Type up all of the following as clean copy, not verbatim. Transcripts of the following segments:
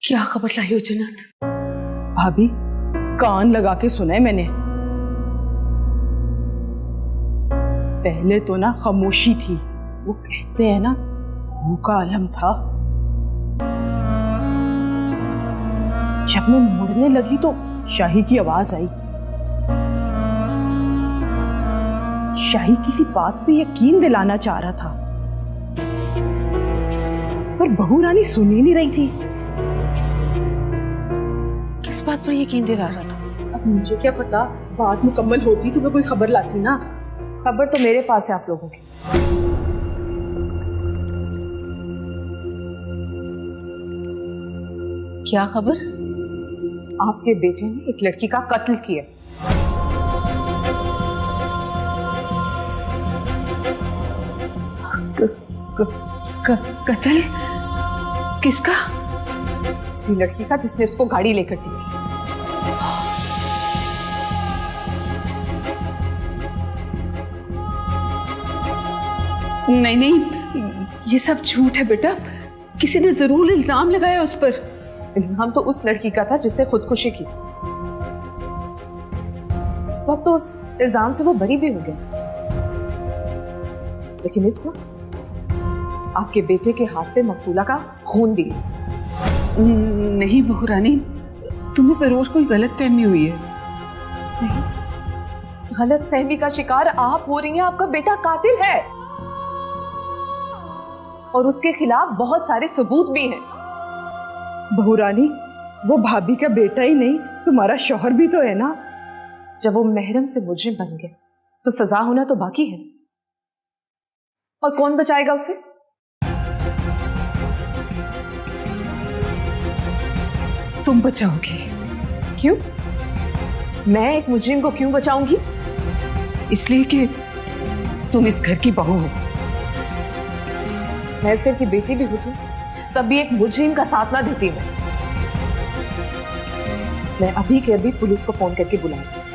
क्या खबर लाई हो जन्नत? भाभी, कान लगा के सुना है मैंने। पहले तो ना खामोशी थी, वो कहते हैं ना मुंह का आलम था। जब मैं मुड़ने लगी तो शाही की आवाज आई। शाही किसी बात पे यकीन दिलाना चाह रहा था, पर बहू रानी सुन ही नहीं रही थी। किस बात पर यकीन दिला रहा था? अब मुझे क्या पता, बात मुकम्मल होती तो मैं कोई खबर लाती ना। खबर तो मेरे पास है आप लोगों की। क्या खबर? आपके बेटे ने एक लड़की का कत्ल किया। कत्ल? किसका? उसी लड़की का जिसने उसको गाड़ी लेकर दी थी। नहीं नहीं, ये सब झूठ है बेटा। किसी ने जरूर इल्जाम लगाया उस पर। इल्जाम तो उस लड़की का था जिसने खुदकुशी की। उस वक्त तो उस इल्जाम से वो बरी भी हो गया, लेकिन इस वक्त आपके बेटे के हाथ पे मकतूला का खून भी है। नहीं बहू रानी, तुम्हें जरूर कोई गलतफहमी हुई है। नहीं, गलतफहमी का शिकार आप हो रही हैं। आपका बेटा कातिल है और उसके खिलाफ बहुत सारे सबूत भी हैं। बहू रानी, वो भाभी का बेटा ही नहीं, तुम्हारा शौहर भी तो है ना। जब वो महरम से मुजरिम बन गए तो सजा होना तो बाकी है, और कौन बचाएगा उसे? तुम बचाओगी। क्यों? मैं एक मुजरिम को क्यों बचाऊंगी? इसलिए कि तुम इस घर की बहू हो। मैं इस घर की बेटी भी होती तब भी एक मुजरिम का साथ ना देती मैं अभी के अभी पुलिस को फोन करके बुलाऊंगी।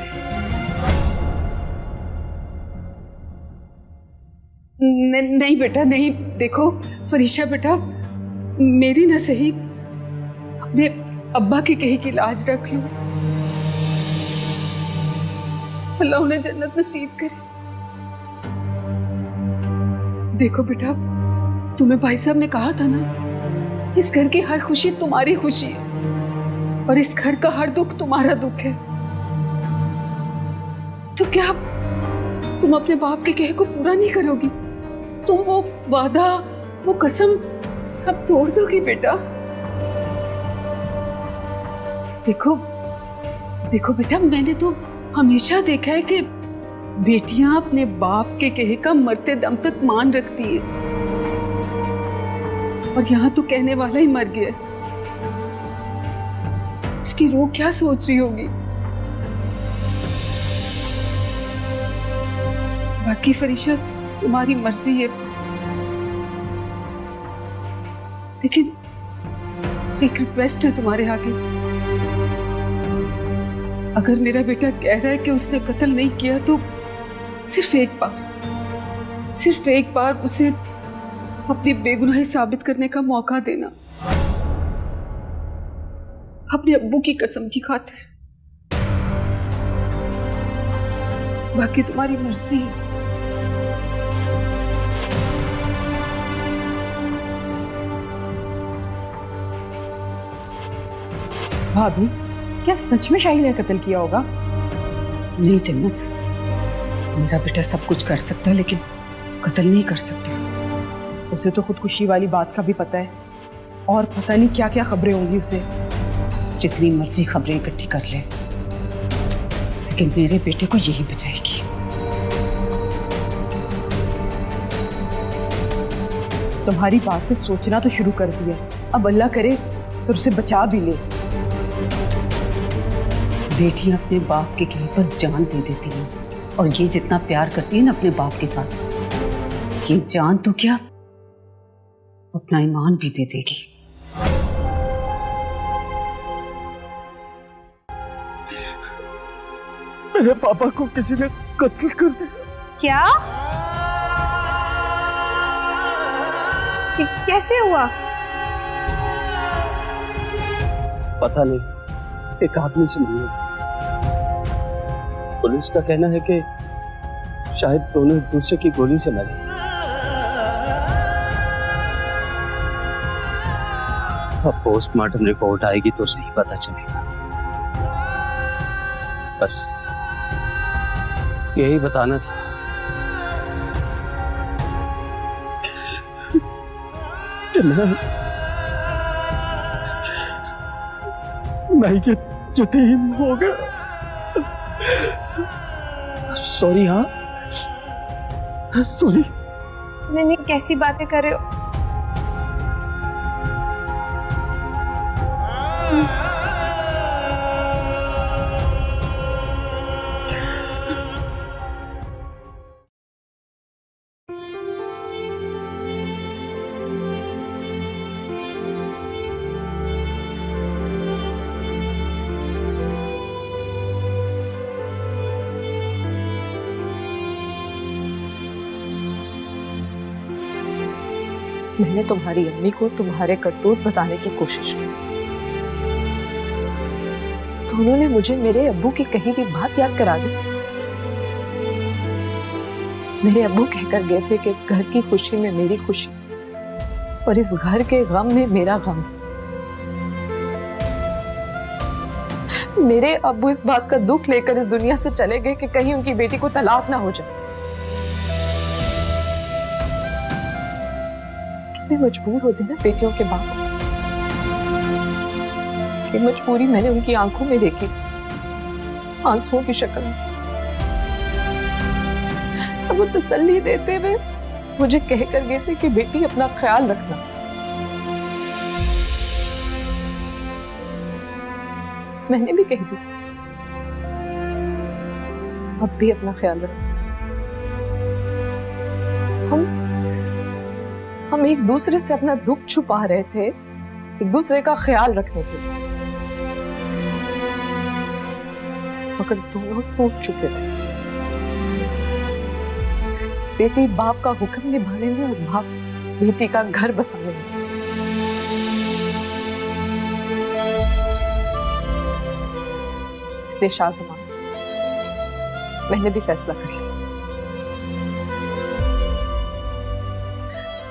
नहीं बेटा नहीं। देखो फरीशा बेटा, मेरी ना सही, अपने अब्बा की कही की लाज रख लो। अल्लाह उन्हें जन्नत नसीब करे। देखो बेटा, तुम्हें भाई साहब ने कहा था ना, इस घर की हर खुशी तुम्हारी खुशी है और इस घर का हर दुख तुम्हारा दुख है। तो क्या तुम अपने बाप के कहे को पूरा नहीं करोगी? तुम वो वादा, वो कसम सब तोड़ दोगी बेटा? देखो देखो बेटा, मैंने तो हमेशा देखा है कि बेटियां अपने बाप के कहे का मरते दम तक मान रखती है, और यहां तो कहने वाला ही मर गया। इसकी रूह क्या सोच रही होगी? बाकी फरीशा, तुम्हारी मर्जी है, लेकिन एक रिक्वेस्ट है तुम्हारे आगे। अगर मेरा बेटा कह रहा है कि उसने कत्ल नहीं किया, तो सिर्फ एक बार उसे अपनी बेगुनाही साबित करने का मौका देना, अपने अब्बू की कसम की खातिर। बाकी तुम्हारी मर्जी है। भाभी, क्या सच में शाही ने कत्ल किया होगा? नहीं जन्नत, मेरा बेटा सब कुछ कर सकता है लेकिन कत्ल नहीं कर सकता। उसे तो खुदकुशी वाली बात का भी पता है, और पता नहीं क्या क्या खबरें होंगी उसे। जितनी मर्जी खबरें इकट्ठी कर ले, लेकिन मेरे बेटे को यही बचाएगी। तुम्हारी बात पे सोचना तो शुरू कर दिया, अब अल्लाह करे तो उसे बचा भी ले। बेटियां अपने बाप के कहे पर जान दे देती हैं, और ये जितना प्यार करती है ना अपने बाप के साथ, ये जान तो क्या अपना ईमान भी दे देगी। मेरे पापा को किसी ने कत्ल कर दिया। क्या? कैसे हुआ? पता नहीं, एक आदमी से मिलने। पुलिस का कहना है कि शायद दोनों एक दूसरे की गोली से मरे। अब पोस्टमार्टम रिपोर्ट आएगी तो सही पता चलेगा। बस यही बताना था। मैं ये यतीम हो गया। सॉरी। हाँ सॉरी। नहीं, कैसी बातें कर रहे हो? मैंने तुम्हारी अम्मी को तुम्हारे करतूत बताने की कोशिश की, तो उन्होंने मुझे मेरे अब्बू की कही भी बात याद करा दी। मेरे अब्बू कहकर गए थे कि इस घर की खुशी में मेरी खुशी और इस घर के गम में मेरा गम। मेरे अब्बू इस बात का दुख लेकर इस दुनिया से चले गए कि कहीं उनकी बेटी को तलाक ना हो जाए। मजबूर होते ना बेटियों के बाप। ये मजबूरी मैंने उनकी आंखों में देखी, आंसुओं की शक्ल में। तब वो तसल्ली देते हुए मुझे कहकर गए थे कि बेटी अपना ख्याल रखना। मैंने भी कह दिया, अब भी अपना ख्याल रखना। हम एक दूसरे से अपना दुख छुपा रहे थे, एक दूसरे का ख्याल रखने के लिए, मगर दोनों टूट चुके थे। बेटी बाप का हुक्म निभाने में और बाप बेटी का घर बसाने में। इसलिए शाहजमां, मैंने भी फैसला कर लिया,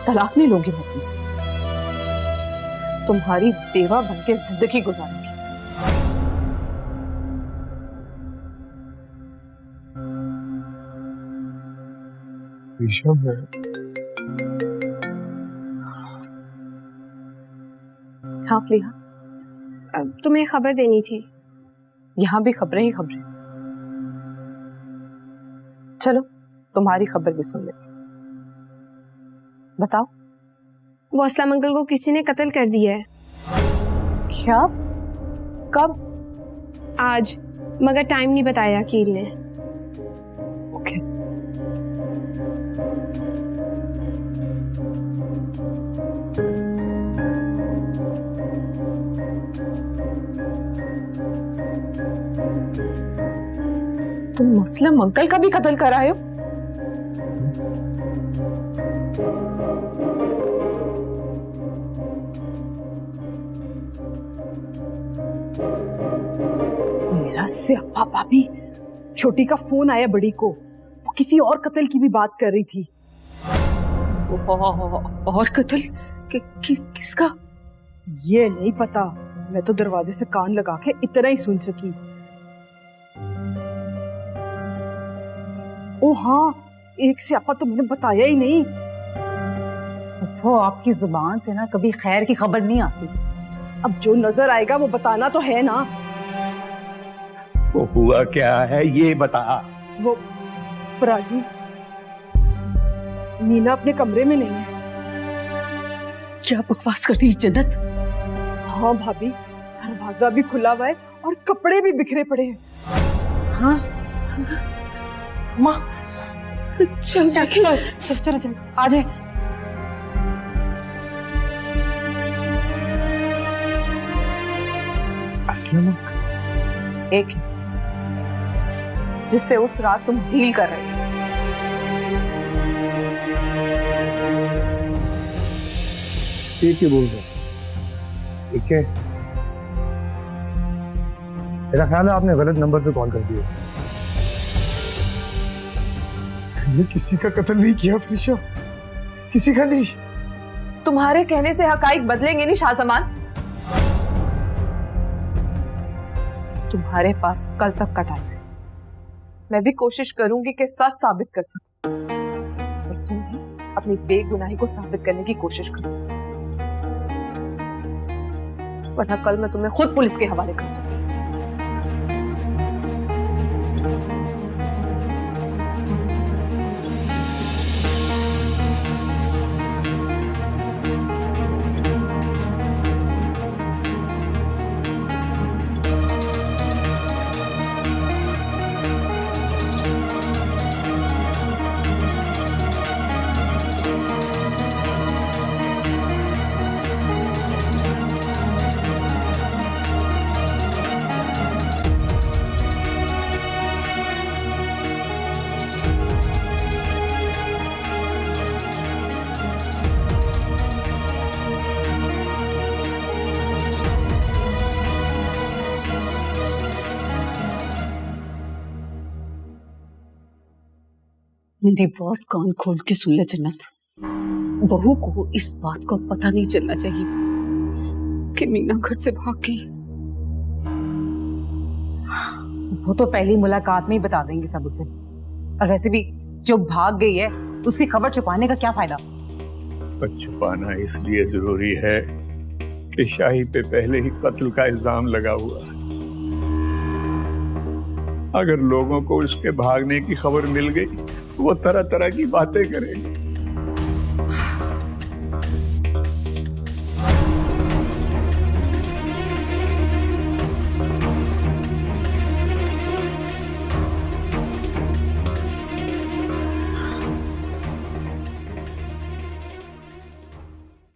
तलाक नहीं लूंगी मैं तुमसे, तुम्हारी बेवा बनके जिंदगी गुजारूंगी। हाँ प्रिया, तुम्हें खबर देनी थी। यहाँ भी खबरें ही खबरें। चलो तुम्हारी खबर भी सुन लेते। बताओ। वो असलम अंकल को किसी ने कत्ल कर दिया है। क्या? कब? आज, मगर टाइम नहीं बताया अकील ने। ओके। तुम मुस्लिम अंकल का भी कत्ल कराए हो? मेरा स्यापा भाभी, छोटी का फोन आया बड़ी को, वो किसी और कत्ल की भी बात कर रही थी। और कत्ल? किसका? ये नहीं पता, मैं तो दरवाजे से कान लगा के इतना ही सुन सकी। ओ हाँ, एक स्यापा तो मैंने बताया ही नहीं। वो आपकी जुबान से ना कभी खैर की खबर नहीं आती। अब जो नजर आएगा वो बताना तो है ना। वो हुआ क्या है ये बता। वो पराजी, मीना अपने कमरे में नहीं है। क्या बकवास करती है जन्नत? हाँ भाभी, दरवाजा भी खुला हुआ है और कपड़े भी बिखरे पड़े हैं। हाँ माँ, चल जाके चल चल चल आ जाए। असलम एक ही, जिससे उस रात तुम डील कर रहे थे। ठीक है, बोल रहा ठीक है। मेरा ख्याल है आपने गलत नंबर पे कॉल कर दिया। मैंने किसी का कत्ल नहीं किया फरीशा, किसी का नहीं। तुम्हारे कहने से हकाइक बदलेंगे नहीं शाहजमान। तुम्हारे पास कल तक का टाइम है। मैं भी कोशिश करूंगी कि सच साबित कर सकूं, और तुम भी अपनी बेगुनाही को साबित करने की कोशिश करो, वरना कल मैं तुम्हें खुद पुलिस के हवाले कर दूंगी। मेरी बात कान खोल के सुन ले जन्नत। बहू को इस बात का पता नहीं चलना चाहिए कि मीना घर से भाग गई। वो तो पहली मुलाकात में ही बता देंगे सब उसे। और वैसे भी जो भाग गई है उसकी खबर छुपाने का क्या फायदा। पर छुपाना इसलिए जरूरी है कि शाही पे पहले ही कत्ल का इल्जाम लगा हुआ है। अगर लोगों को उसके भागने की खबर मिल गई तो वो तरह तरह की बातें करेंगे।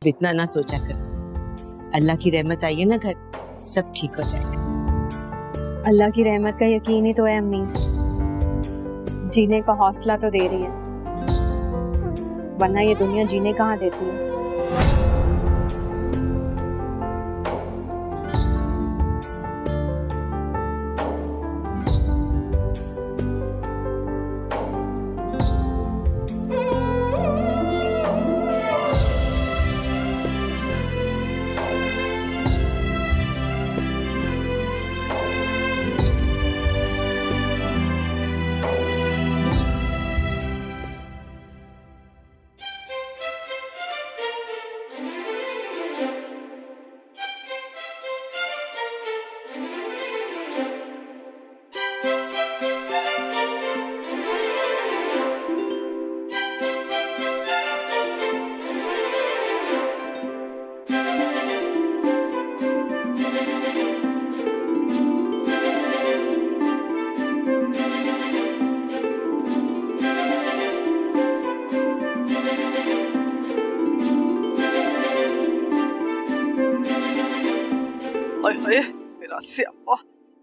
इतना ना सोचा कर। अल्लाह की रहमत आई है ना घर, सब ठीक हो जाएगा। अल्लाह की रहमत का यकीन ही तो है अम्मी, जीने का हौसला तो दे रही है, वरना ये दुनिया जीने कहाँ देती है। हाय मेरा स्यापा,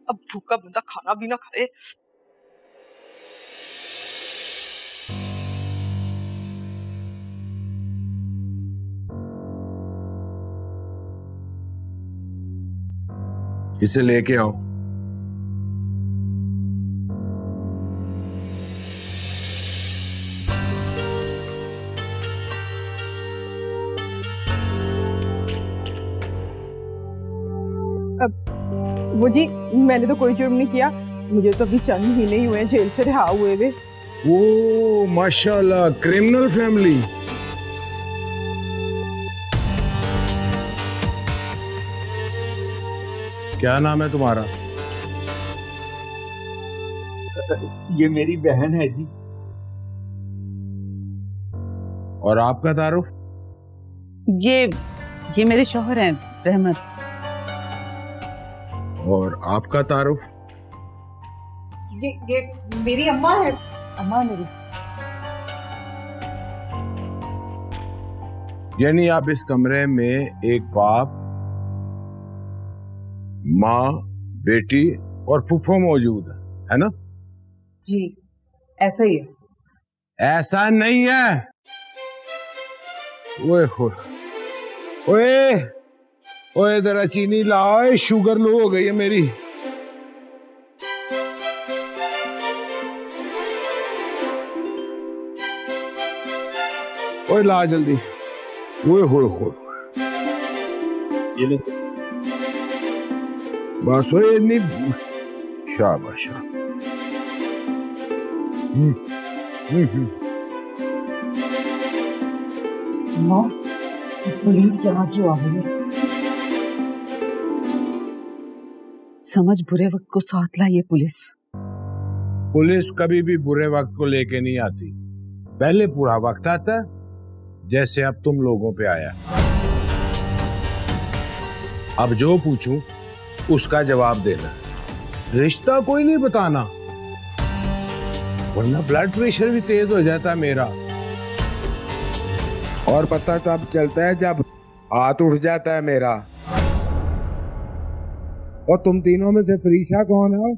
अब भूखा बंदा खाना भी ना खाए। इसे लेके आओ। वो जी, मैंने तो कोई जुर्म नहीं किया, मुझे तो अभी चंद महीने ही हुए हैं जेल से रिहा हुए हुए। ओ माशाल्लाह, क्रिमिनल फैमिली। क्या नाम है तुम्हारा? ये मेरी बहन है जी। और आपका तारुफ? ये मेरे शौहर हैं, रहमत। और आपका तारुफ? ये मेरी अम्मा है, अम्मा मेरी। यानी आप इस कमरे में एक बाप, माँ, बेटी और फूफो मौजूद है ना? जी ऐसा ही है। ऐसा नहीं है। ओए ओए ओए, जरा चीनी लाओ, शुगर लो हो गई है मेरी। ओए ला जल्दी। ओए होए होए, ये ले। बस ओए इतनी। शाबाश। माँ, पुलिस यहाँ क्यों आ गई है? समझ बुरे वक्त को साथ लाई ये पुलिस। पुलिस कभी भी बुरे वक्त को लेके नहीं आती, पहले पूरा वक्त आता है, जैसे अब तुम लोगों पे आया। अब जो पूछूं उसका जवाब देना, रिश्ता कोई नहीं बताना, वरना ब्लड प्रेशर भी तेज हो जाता है मेरा। और पता तब चलता है जब हाथ उठ जाता है मेरा। और तुम तीनों में से फरीशा कौन है?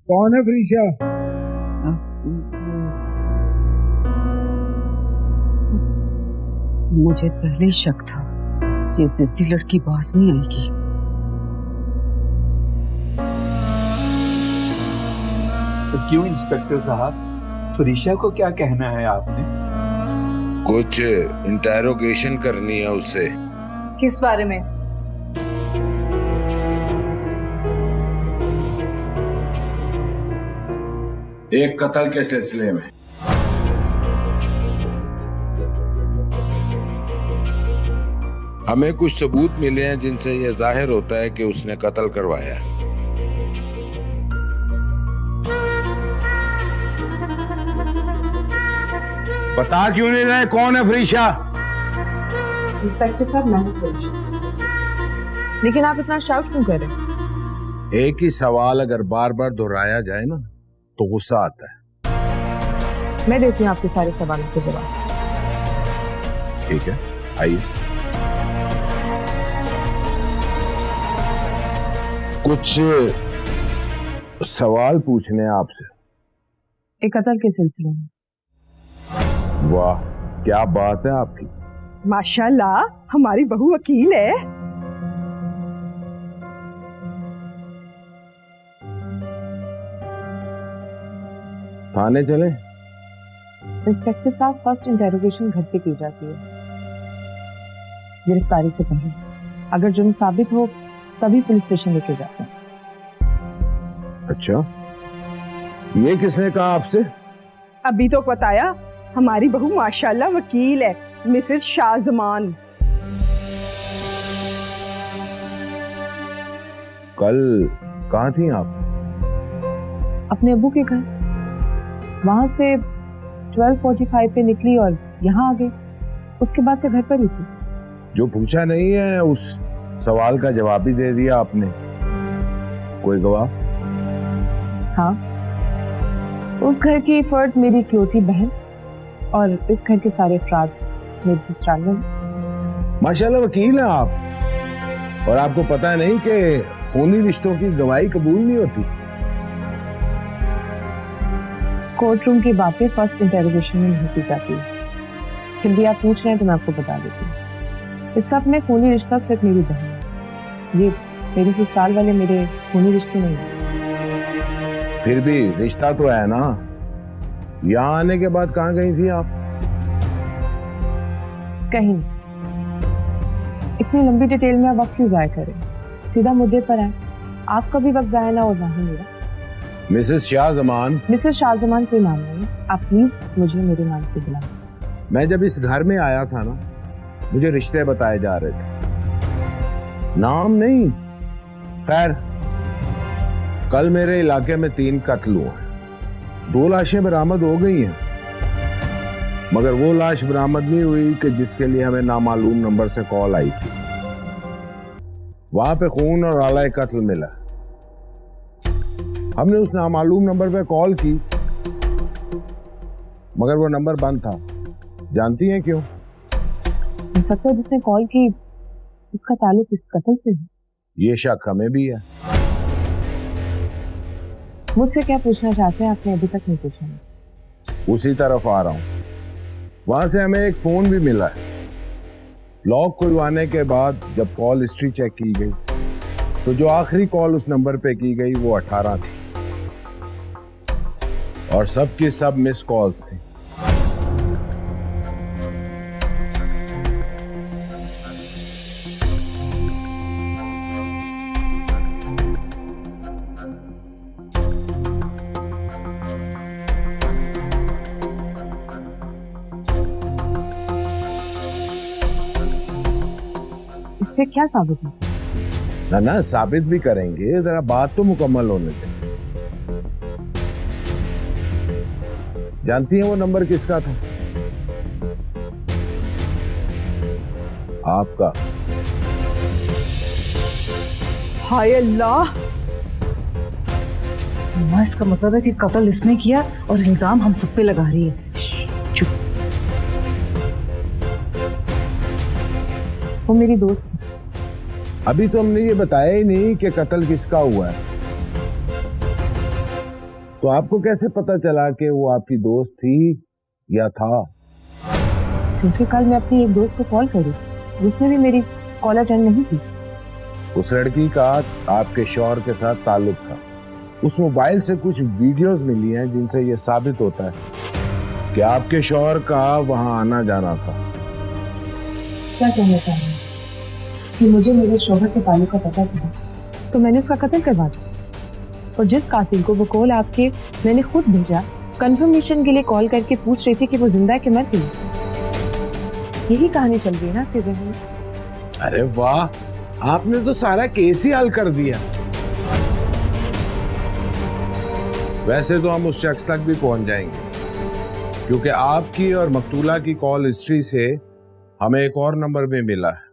कौन है फरीशा? मुझे पहले ही शक था ये जिद्दी लड़की बाज नहीं आएगी। तो क्यों इंस्पेक्टर साहब, फरीशा को क्या कहना है आपने? कुछ इंटेरोगेशन करनी है उससे। किस बारे में? एक कत्ल के सिलसिले में। हमें कुछ सबूत मिले हैं जिनसे यह जाहिर होता है कि उसने कत्ल करवाया है। बता क्यों नहीं रहे कौन है फरीशा? इंस्पेक्टर साहब, मैं हूं फरीशा। लेकिन आप इतना शाउट क्यों कर रहे हैं? एक ही सवाल अगर बार बार दोहराया जाए ना तो गुस्सा आता है। मैं देती हूँ आपके सारे सवालों के जवाब। ठीक है, आइए। कुछ सवाल पूछने हैं आपसे। एक कत्ल के सिलसिले में। वाह, क्या बात है आपकी। माशाल्लाह, हमारी बहू वकील है। थाने चले? इंस्पेक्टर साहब, फर्स्ट इंटेरोगेशन घर पे की जाती है, गिरफ्तारी से पहले। अगर जुर्म साबित हो तभी पुलिस स्टेशन लेके जाते हैं। अच्छा, ये किसने कहा आपसे? अभी तो बताया, हमारी बहू माशाल्लाह वकील है, मिसेस शाहजमान। कल कहाँ थी आप? अपने अब्बू के घर। वहां से 12:45 पे निकली और यहाँ आ गई। उसके बाद से घर पर ही थी। जो पूछा नहीं है उस सवाल का जवाब ही दे दिया आपने। कोई गवाह? हाँ, उस घर की फर्द मेरी इकलौती बहन और इस घर के सारे अफराद मेरे ससुराल में। माशाल्लाह वकील हैं आप, और आपको पता नहीं कि खूनी रिश्तों की गवाही कबूल नहीं होती। कोर्ट रूम की बातें फर्स्ट इंटेरोगेशन में नहीं की जाती। फिर भी आप पूछ रहे हैं तो मैं आपको बता देती हूँ। इस सब में खूनी रिश्ता सिर्फ मेरी बहन है। ये मेरे ससुराल वाले मेरे खूनी रिश्ते नहीं है। फिर भी रिश्ता तो है ना। यहाँ आने के बाद कहाँ गई थी आप? कहीं नहीं। इतनी लंबी डिटेल में आप वक्त क्यों जाया करें? सीधा मुद्दे पर आए। आपका भी वक्त जाया ना और ना ही मेरा। मिसेस शाहजमान। मिसेस शाहजमान कोई नाम नहीं, आप प्लीज मुझे मेरे नाम से बुलाएं। मैं जब इस घर में आया था ना, मुझे रिश्ते बताए जा रहे थे, नाम नहीं। खैर, कल मेरे इलाके में 3 कत्ल हुए हैं। 2 लाशें बरामद हो गई हैं, मगर वो लाश बरामद नहीं हुई कि जिसके लिए हमें नामालूम नंबर से कॉल आई थी। वहां पे खून और आला कत्ल मिला। हमने उस नामालूम नंबर पे कॉल की, मगर वो नंबर बंद था। जानती हैं क्यों? हो सकता है जिसने कॉल की उसका ताल्लुक इस कत्ल से है। ये शक हमें भी है। मुझसे क्या पूछना चाहते हैं? आपने अभी तक नहीं पूछा। उसी तरफ आ रहा हूं। वहां से हमें एक फोन भी मिला है। लॉक खुलवाने के बाद जब कॉल हिस्ट्री चेक की गई तो जो आखिरी कॉल उस नंबर पे की गई वो 18 थी, और सब की सब मिस कॉल्स थी। इससे क्या साबित है? ना ना, साबित भी करेंगे, जरा बात तो मुकम्मल होने दें। जानती हैं वो नंबर किसका था? आपका। हाय अल्लाह, अम्मा, इसका मतलब है कि कत्ल इसने किया और इल्जाम हम सब पे लगा रही है। चुप। वो मेरी दोस्त है। अभी तो हमने ये बताया ही नहीं कि कत्ल किसका हुआ है, तो आपको कैसे पता चला कि वो आपकी दोस्त थी या था? क्योंकि कल मैं अपनी एक दोस्त को कॉल करी, उसने भी मेरी कॉल अटेंड नहीं की। उस लड़की का आपके शौहर के साथ ताल्लुक था। उस मोबाइल से कुछ वीडियोस मिली हैं जिनसे ये साबित होता है कि आपके शौहर का वहां आना जाना था। क्या कहना चाह रहे हैं कि मुझे मेरे शौहर के ताल्लुक का पता चला तो मैंने उसका कत्ल करवा दिया, और जिस कातिल को वो कॉल आपके मैंने खुद भेजा, कंफर्मेशन के लिए कॉल करके पूछ रही थी कि वो जिंदा है कि मर गई। यही कहानी चल रही है ना आपके ज़हन में? अरे वाह, आपने तो सारा केस ही हल कर दिया। वैसे तो हम उस शख्स तक भी पहुंच जाएंगे, क्योंकि आपकी और मकतूला की कॉल हिस्ट्री से हमें एक और नंबर भी मिला है।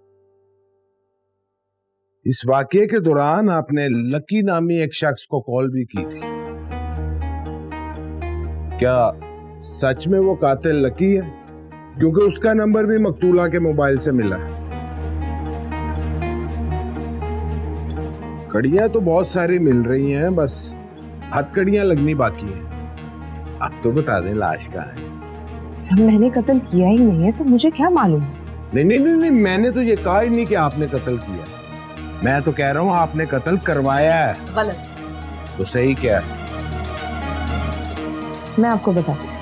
इस वाकये के दौरान आपने लकी नामी एक शख्स को कॉल भी की थी। क्या सच में वो कातिल लकी है? क्योंकि उसका नंबर भी मकतूला के मोबाइल से मिला है। कड़ियां तो बहुत सारी मिल रही हैं, बस हथकड़ियां लगनी बाकी है। अब तो बता दें लाश कहाँ है। जब मैंने कत्ल किया ही नहीं है तो मुझे क्या मालूम? नहीं नहीं नहीं नहीं, मैंने तो ये कहा ही नहीं कि आपने कत्ल किया। मैं तो कह रहा हूँ आपने कत्ल करवाया है। गलत। तो सही क्या है? मैं आपको बताती हूँ।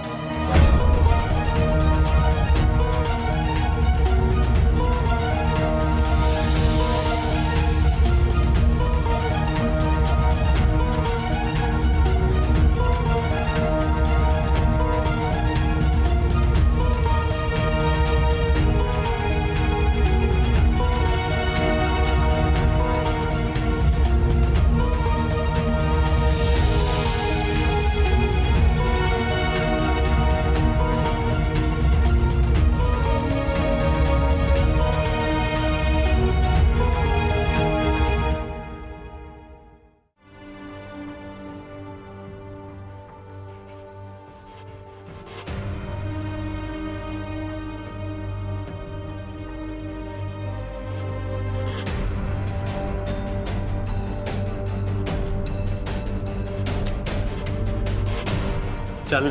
चल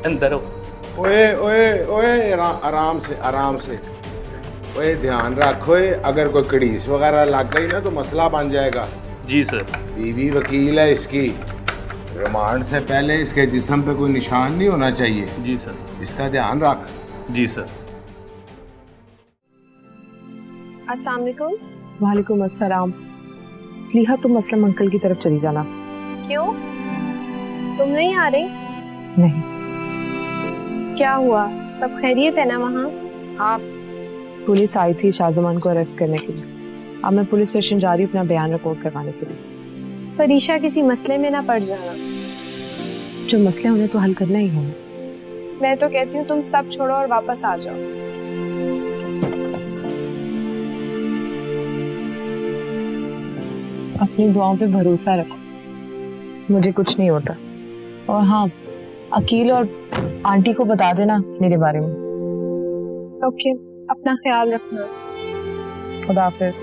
अंदर हो। ओए ओए ओए, आराम से आराम से। ओए ध्यान रखो, अगर कोई कड़ीस वगैरह लग गई ना तो मसला बन जाएगा। जी सर। बीवी वकील है इसकी। रिमांड से पहले इसके जिस्म पे कोई निशान नहीं होना चाहिए। जी सर। इसका ध्यान रख। जी सर। अस्सलाम वालेकुम। वालेकुम अस्सलाम। लिहा, तुम असलम अंकल की तरफ चली जाना। क्यों, तुम नहीं आ रही? नहीं। क्या हुआ, सब खैरियत है ना वहाँ? हाँ, पुलिस आई थी शाहजमान को अरेस्ट करने के लिए। अब मैं पुलिस स्टेशन जा रही हूँ अपना बयान रिकॉर्ड करवाने के लिए। परीक्षा किसी मसले में ना पड़ जाना। जो मसले उन्हें तो हल करना ही होगा। मैं तो कहती हूँ तुम सब छोड़ो और वापस आ जाओ। अपनी दुआओं पे भरोसा रखो, मुझे कुछ नहीं होता। और हाँ, अकील और आंटी को बता देना मेरे बारे में। ओके, अपना ख्याल रखना। खुदा हाफिज।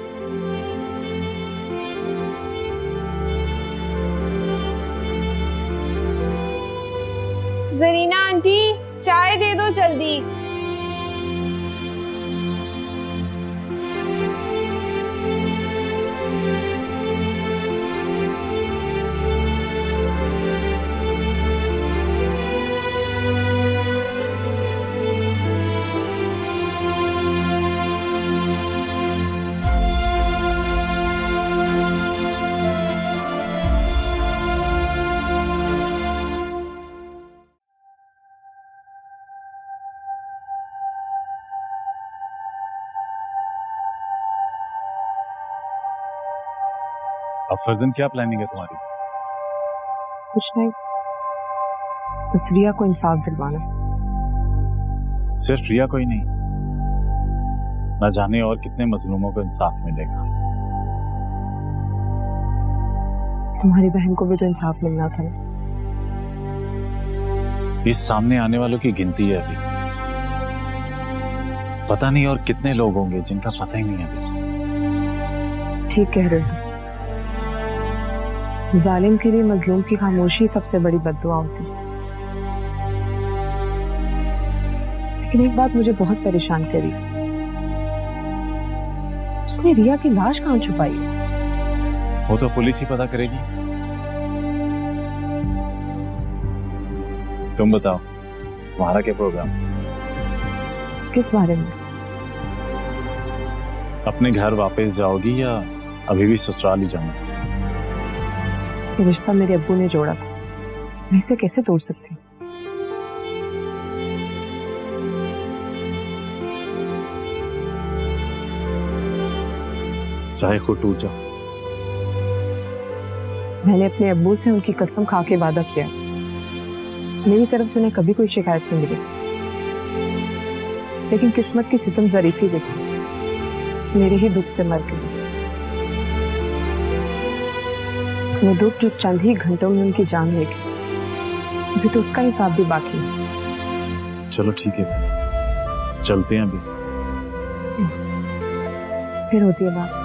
जरीना आंटी, चाय दे दो जल्दी। अब फर्जन क्या प्लानिंग है तुम्हारी? कुछ नहीं, बस रिया को इंसाफ दिलवाना। सिर्फ रिया को ही नहीं, न जाने और कितने मजलूमों को इंसाफ मिलेगा। तुम्हारी बहन को भी तो इंसाफ मिलना था ना। इस सामने आने वालों की गिनती है अभी, पता नहीं और कितने लोग होंगे जिनका पता ही नहीं है अभी। ठीक कह रहे हो, जालिम के लिए मजलूम की खामोशी सबसे बड़ी बद्दुआ होती है। लेकिन एक बात मुझे बहुत परेशान करी, उसने रिया की लाश कहाँ छुपाई है? वो तो पुलिस ही पता करेगी। तुम बताओ, तुम्हारा क्या प्रोग्राम? किस बारे में? अपने घर वापस जाओगी या अभी भी ससुराल ही जाना? ये रिश्ता मेरे अब्बू ने जोड़ा था, मैं इसे कैसे तोड़ सकती? चाहे खुद टूट जाओ। मैंने अपने अब्बू से उनकी कसम खा के वादा किया, मेरी तरफ से उन्हें कभी कोई शिकायत नहीं मिली। लेकिन किस्मत की सितम ज़रीफी देखी, मेरे ही दुख से मर गई। वो दुख जो चंद ही घंटों में उनकी जान ले गई, अभी तो उसका हिसाब भी बाकी है। चलो ठीक है, चलते हैं अभी। फिर होती है बात।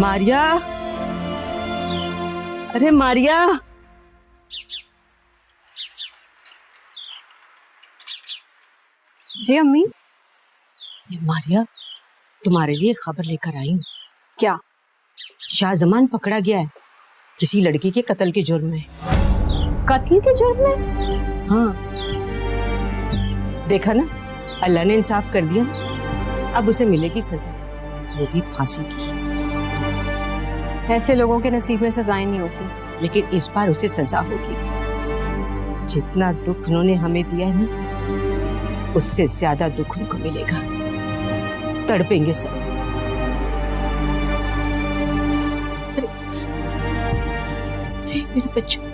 मारिया, अरे मारिया, जी अम्मी। मारिया, तुम्हारे लिए खबर लेकर आई हूँ। क्या? शाहजमान पकड़ा गया है किसी लड़की के कत्ल के जुर्म में। कत्ल के जुर्म में? हाँ, देखा ना, अल्लाह ने इंसाफ कर दिया। अब उसे मिलेगी सजा, वो भी फांसी की। ऐसे लोगों के नसीब में सजाएं नहीं होती। लेकिन इस बार उसे सजा होगी। जितना दुख उन्होंने हमें दिया है ना, उससे ज्यादा दुख उनको मिलेगा। तड़पेंगे सब। अरे, मेरे बच्चों।